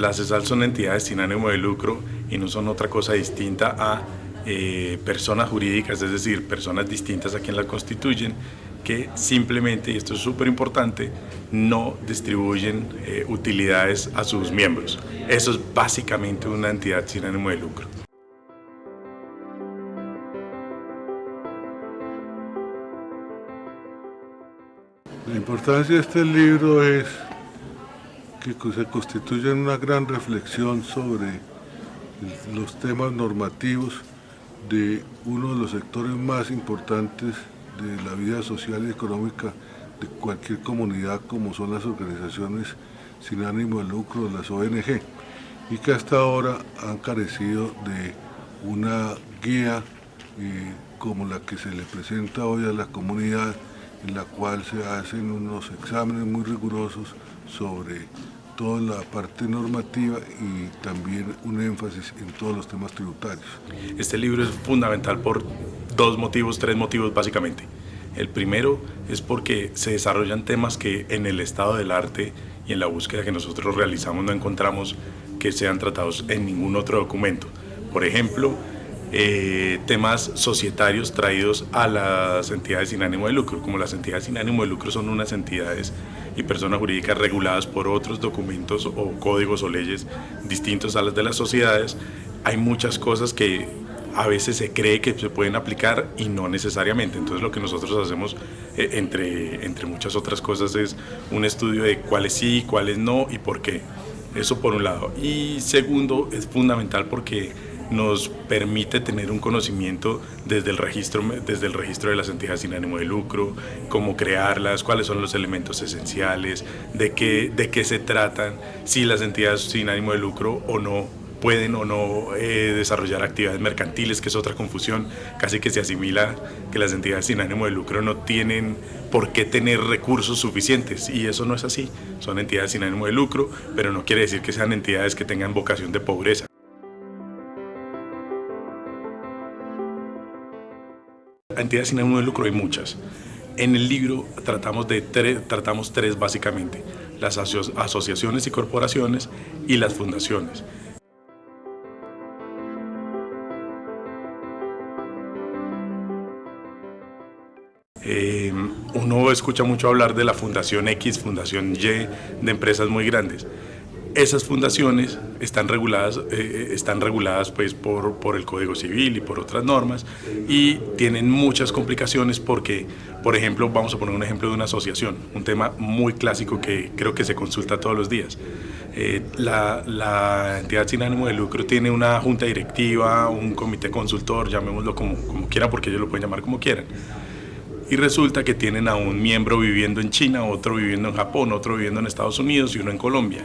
Las ESAL son entidades sin ánimo de lucro y no son otra cosa distinta a personas jurídicas, es decir, personas distintas a quien las constituyen, que simplemente, y esto es súper importante, no distribuyen utilidades a sus miembros. Eso es básicamente una entidad sin ánimo de lucro. La importancia de este libro es que se constituye una gran reflexión sobre los temas normativos de uno de los sectores más importantes de la vida social y económica de cualquier comunidad, como son las organizaciones sin ánimo de lucro, las ONG, y que hasta ahora han carecido de una guía como la que se le presenta hoy a la comunidad, en la cual se hacen unos exámenes muy rigurosos sobre toda la parte normativa y también un énfasis en todos los temas tributarios. Este libro es fundamental por tres motivos básicamente. El primero es porque se desarrollan temas que en el estado del arte y en la búsqueda que nosotros realizamos no encontramos que sean tratados en ningún otro documento. Por ejemplo, temas societarios traídos a las entidades sin ánimo de lucro. Como las entidades sin ánimo de lucro son unas entidades y personas jurídicas reguladas por otros documentos o códigos o leyes distintos a las de las sociedades, hay muchas cosas que a veces se cree que se pueden aplicar y no necesariamente. Entonces lo que nosotros hacemos, entre muchas otras cosas, es un estudio de cuáles sí, cuáles no y por qué. Eso por un lado. Y segundo, es fundamental porque nos permite tener un conocimiento desde el registro de las entidades sin ánimo de lucro, cómo crearlas, cuáles son los elementos esenciales, de qué se tratan, si las entidades sin ánimo de lucro o no pueden o no desarrollar actividades mercantiles, que es otra confusión, casi que se asimila que las entidades sin ánimo de lucro no tienen por qué tener recursos suficientes, y eso no es así. Son entidades sin ánimo de lucro, pero no quiere decir que sean entidades que tengan vocación de pobreza. Entidades sin ánimo de lucro hay muchas. En el libro tratamos tres básicamente: las asociaciones y corporaciones y las fundaciones. Uno escucha mucho hablar de la Fundación X, Fundación Y, de empresas muy grandes. Esas fundaciones están reguladas pues, por el Código Civil y por otras normas, y tienen muchas complicaciones porque, por ejemplo, vamos a poner un ejemplo de una asociación, un tema muy clásico que creo que se consulta todos los días. La entidad sin ánimo de lucro tiene una junta directiva, un comité consultor, llamémoslo como quieran, porque ellos lo pueden llamar como quieran. Y resulta que tienen a un miembro viviendo en China, otro viviendo en Japón, otro viviendo en Estados Unidos y uno en Colombia.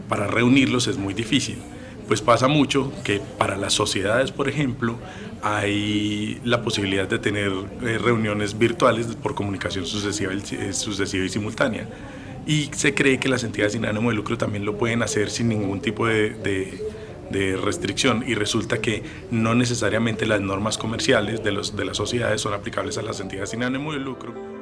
Para reunirlos es muy difícil. Pues pasa mucho que para las sociedades, por ejemplo, hay la posibilidad de tener reuniones virtuales por comunicación sucesiva y simultánea. Y se cree que las entidades sin ánimo de lucro también lo pueden hacer sin ningún tipo de restricción, y resulta que no necesariamente las normas comerciales de las sociedades son aplicables a las entidades sin ánimo de lucro.